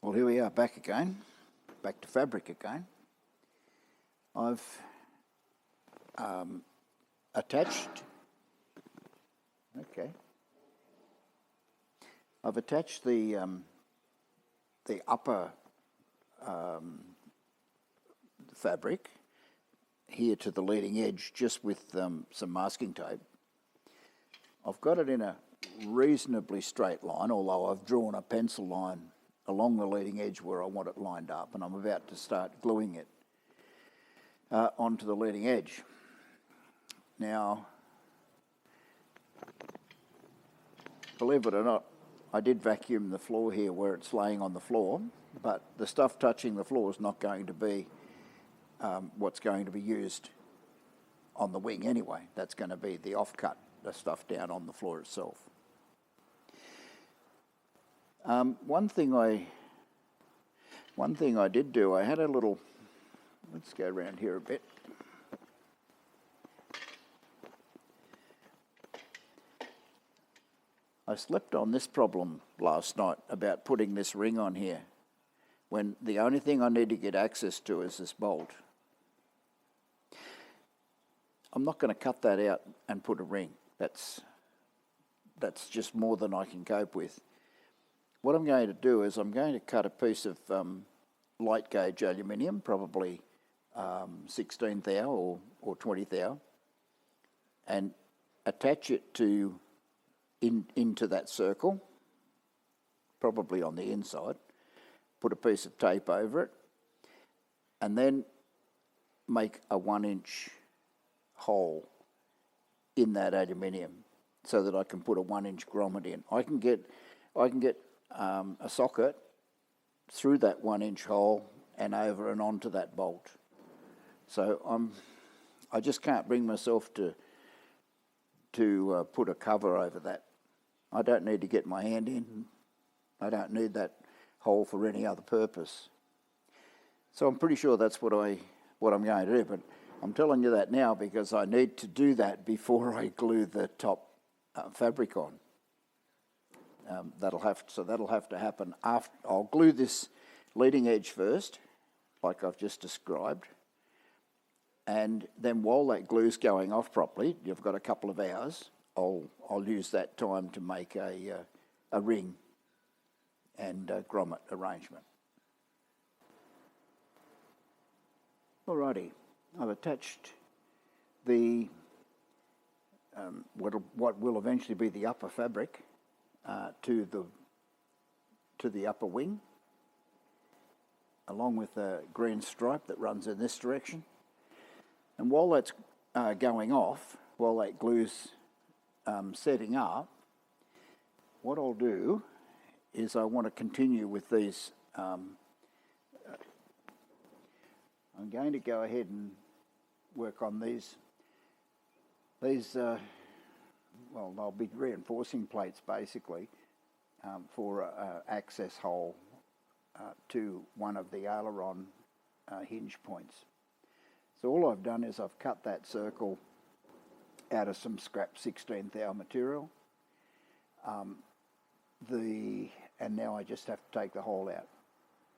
Well, here we are back again, back to fabric again. I've attached the upper fabric here to the leading edge just with some masking tape. I've got it in a reasonably straight line, although I've drawn a pencil line along the leading edge where I want it lined up, and I'm about to start gluing it onto the leading edge. Now, believe it or not, I did vacuum the floor here where it's laying on the floor, but the stuff touching the floor is not going to be what's going to be used on the wing anyway. That's going to be the offcut, the stuff down on the floor itself. One thing I did do, I had a little, let's go around here a bit. I slept on this problem last night about putting this ring on here when the only thing I need to get access to is this bolt. I'm not going to cut that out and put a ring. That's just more than I can cope with. What I'm going to do is I'm going to cut a piece of light gauge aluminium, probably 16th thou or 20th thou, and attach it to into that circle, probably on the inside, put a piece of tape over it, and then make a 1-inch hole in that aluminium so that I can put a 1-inch grommet in. I can get a socket through that 1-inch hole and over and onto that bolt. So I just can't bring myself to put a cover over that. I don't need to get my hand in. I don't need that hole for any other purpose. So I'm pretty sure that's what I'm going to do. But I'm telling you that now because I need to do that before I glue the top fabric on. That'll have to happen after. I'll glue this leading edge first, like I've just described, and then while that glue's going off properly, you've got a couple of hours. I'll use that time to make a ring and a grommet arrangement. Alrighty, I've attached the what will eventually be the upper fabric to the upper wing, along with a green stripe that runs in this direction. And while that's going off, while that glue's setting up, what I'll do is I want to continue with these. I'm going to go ahead and work on these. Well, they'll be reinforcing plates basically for an access hole to one of the aileron hinge points. So all I've done is I've cut that circle out of some scrap 16th thou material. And now I just have to take the hole out.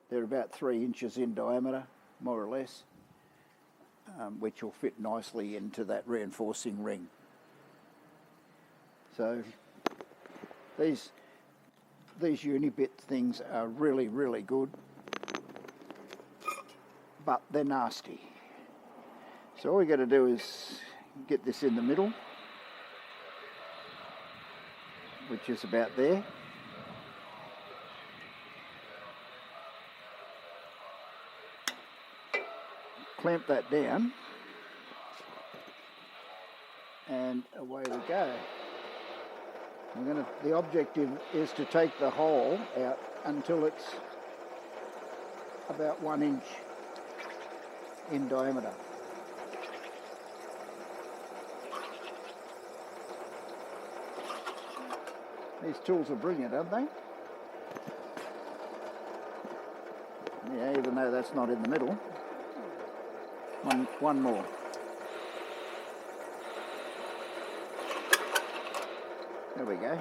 They're about 3 inches in diameter, more or less, which will fit nicely into that reinforcing ring. So these Unibit things are really, really good, but they're nasty. So all we got to do is get this in the middle, which is about there. Clamp that down, and away we go. The objective is to take the hole out until it's about 1 inch in diameter. These tools are brilliant, aren't they? Yeah, even though that's not in the middle. One more. There we go.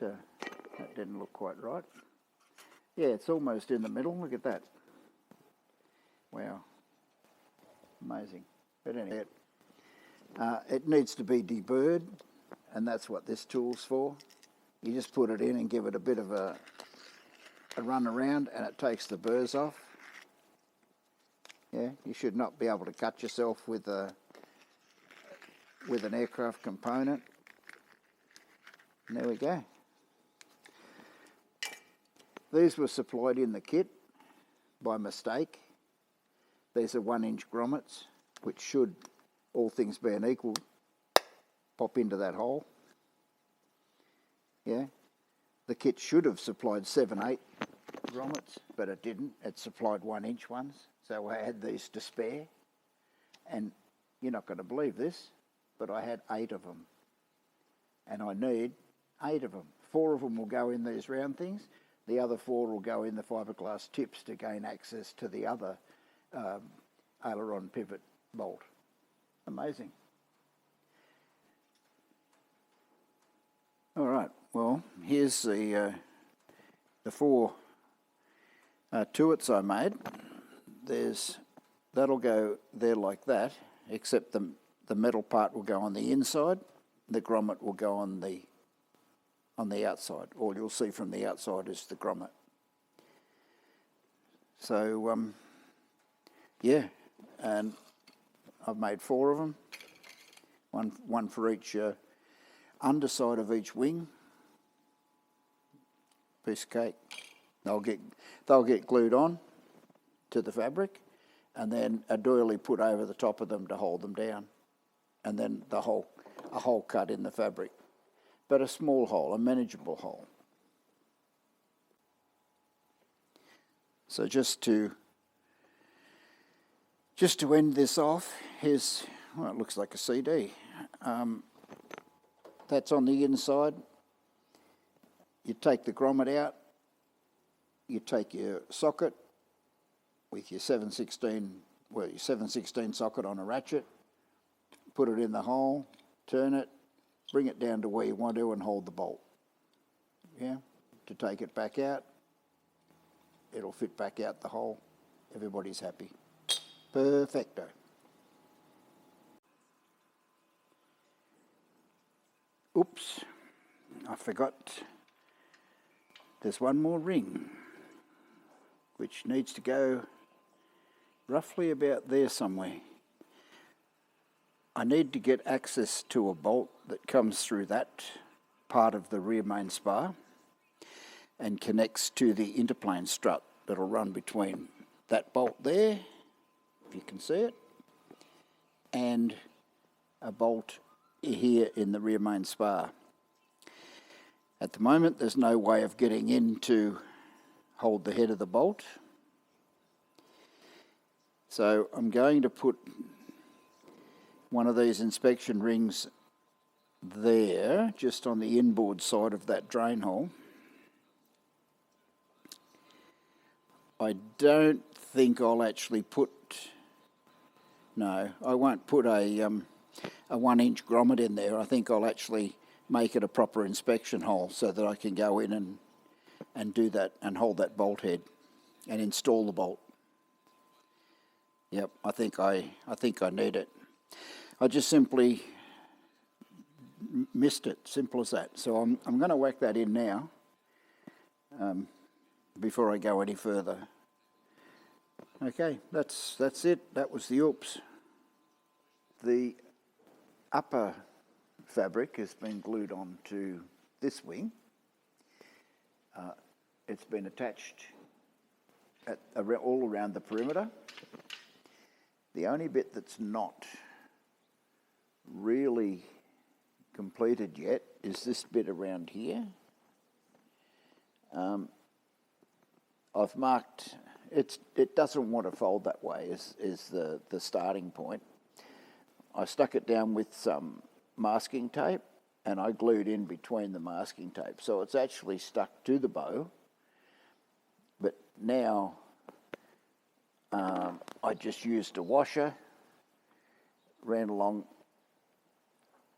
that didn't look quite right. Yeah, it's almost in the middle. Look at that. Wow. Amazing. But anyway, it needs to be deburred, and that's what this tool's for. You just put it in and give it a bit of a run around, and it takes the burrs off. Yeah, you should not be able to cut yourself with an aircraft component. And there we go. These were supplied in the kit by mistake. These are 1-inch grommets, which should, all things being equal, pop into that hole. Yeah, the kit should have supplied 7/8 grommets, but it didn't. It supplied 1-inch ones, so I had these to spare. And you're not going to believe this, but I had 8 of them, and I need 8 of them. 4 of them will go in these round things. The other 4 will go in the fiberglass tips to gain access to the other aileron pivot bolt. Amazing. All right. Well, here's the 4 tuits I made. That'll go there like that, except the metal part will go on the inside. The grommet will go on the outside. All you'll see from the outside is the grommet. So, yeah, and I've made 4 of them, one for each underside of each wing. Piece of cake. They'll get glued on to the fabric, and then a doily put over the top of them to hold them down, and then a hole cut in the fabric. But a small hole, a manageable hole. So just to end this off, here's, well, it looks like a CD. That's on the inside. You take the grommet out. You take your socket with your 7/16 socket on a ratchet. Put it in the hole. Turn it. Bring it down to where you want to and hold the bolt. Yeah, to take it back out, it'll fit back out the hole. Everybody's happy. Perfecto. Oops, I forgot. There's one more ring, which needs to go roughly about there somewhere. I need to get access to a bolt that comes through that part of the rear main spar and connects to the interplane strut that'll run between that bolt there, if you can see it, and a bolt here in the rear main spar. At the moment, there's no way of getting in to hold the head of the bolt. So I'm going to put one of these inspection rings there, just on the inboard side of that drain hole. I don't think I'll actually put, no, I won't put a 1-inch grommet in there. I think I'll actually make it a proper inspection hole so that I can go in and do that and hold that bolt head and install the bolt. Yep, I think I need it. I just simply missed it, simple as that. So I'm going to whack that in now before I go any further. Okay, that's it. That was the oops. The upper fabric has been glued onto this wing. It's been attached all around the perimeter. The only bit that's not really completed yet is this bit around here. I've marked, it doesn't want to fold that way is the starting point. I stuck it down with some masking tape and I glued in between the masking tape. So it's actually stuck to the bow, but now I just used a washer, ran along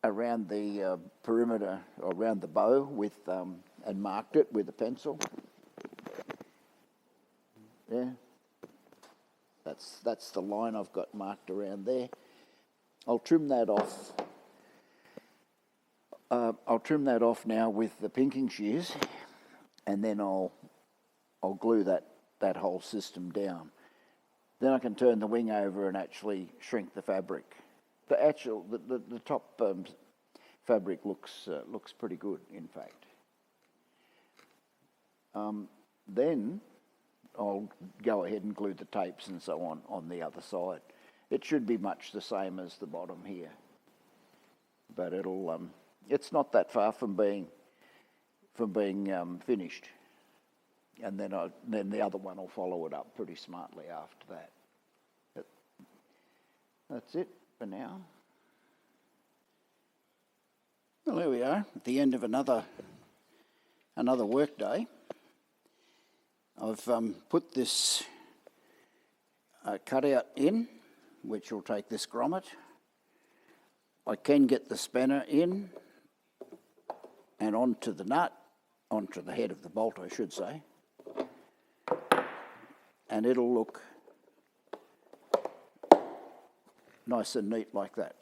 around the perimeter, or around the bow with a and marked it with a pencil. Yeah, that's the line I've got marked around there. I'll trim that off. I'll trim that off now with the pinking shears, and then I'll glue that whole system down. Then I can turn the wing over and actually shrink the fabric. The top fabric looks pretty good, in fact. Then I'll go ahead and glue the tapes and so on the other side. It should be much the same as the bottom here, but it's not that far from being finished. And then the other one will follow it up pretty smartly after that. But that's it for now. Well, there we are, at the end of another work day. I've put this cutout in, which will take this grommet. I can get the spanner in and onto the nut, onto the head of the bolt, I should say. And it'll look nice and neat like that.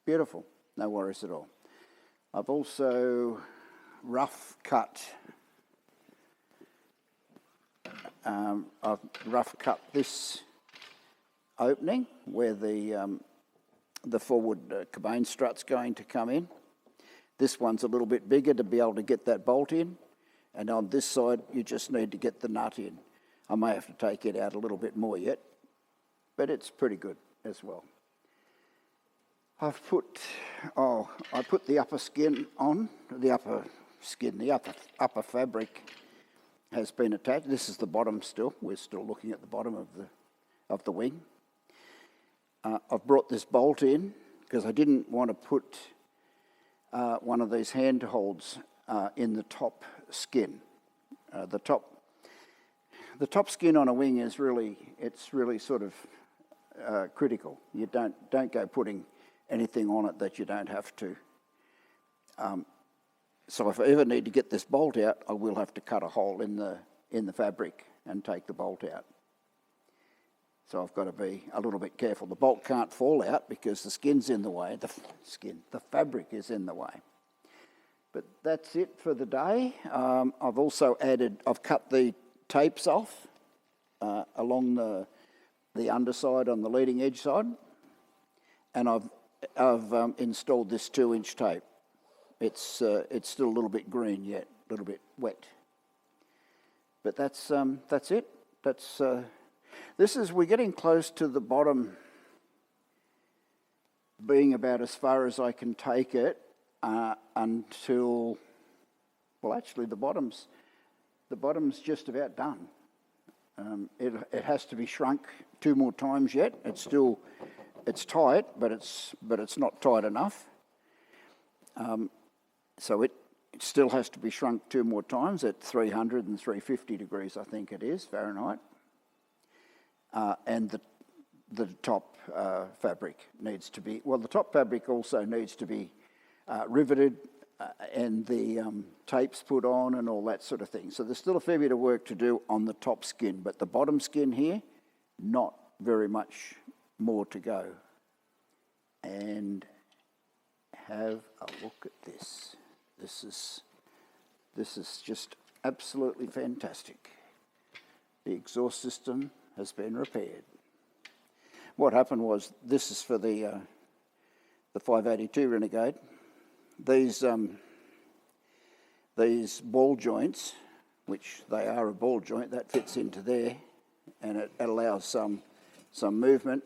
Beautiful, no worries at all. I've also rough cut this opening where the forward cabane strut's going to come in. This one's a little bit bigger to be able to get that bolt in, and on this side you just need to get the nut in. I may have to take it out a little bit more yet, but it's pretty good as well. I put the upper skin on, the upper fabric has been attached. This is the bottom still. We're still looking at the bottom of the wing. I've brought this bolt in because I didn't want to put one of these handholds in the top skin. The top skin on a wing is really sort of critical. You don't go putting anything on it that you don't have to. So if I ever need to get this bolt out, I will have to cut a hole in the fabric and take the bolt out. So I've got to be a little bit careful. The bolt can't fall out because the skin's in the way. The fabric is in the way. But that's it for the day. I've cut the tapes off along the underside on the leading edge side, and I've installed this 2-inch tape. It's still a little bit green yet, a little bit wet. But that's it. We're getting close to the bottom being about as far as I can take it until, well, actually the bottom's just about done. It has to be shrunk 2 more times yet. It's tight, but it's not tight enough. So it still has to be shrunk 2 more times at 300 and 350 degrees, I think it is, Fahrenheit. And the top fabric needs to be, the top fabric also needs to be riveted and the tapes put on and all that sort of thing. So there's still a fair bit of work to do on the top skin, but the bottom skin here, not very much more to go. And have a look at this. This is just absolutely fantastic. The exhaust system has been repaired. What happened was, this is for the 582 Renegade. These ball joints, which they are a ball joint, that fits into there, and it allows some movement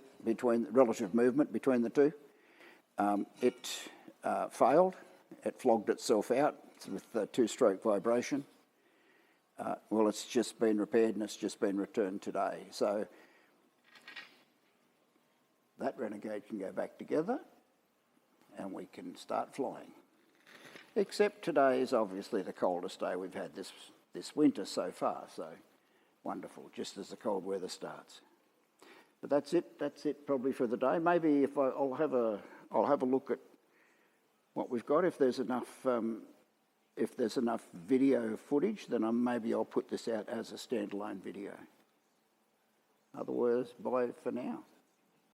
relative movement between the two. It failed. It flogged itself out with 2-stroke vibration. It's just been repaired and it's just been returned today. So that Renegade can go back together and we can start flying. Except today is obviously the coldest day we've had this winter so far, so wonderful, just as the cold weather starts. But that's it probably for the day. Maybe if I'll have a look at what we've got, if there's enough if there's enough video footage, then maybe I'll put this out as a standalone video. Otherwise, bye for now.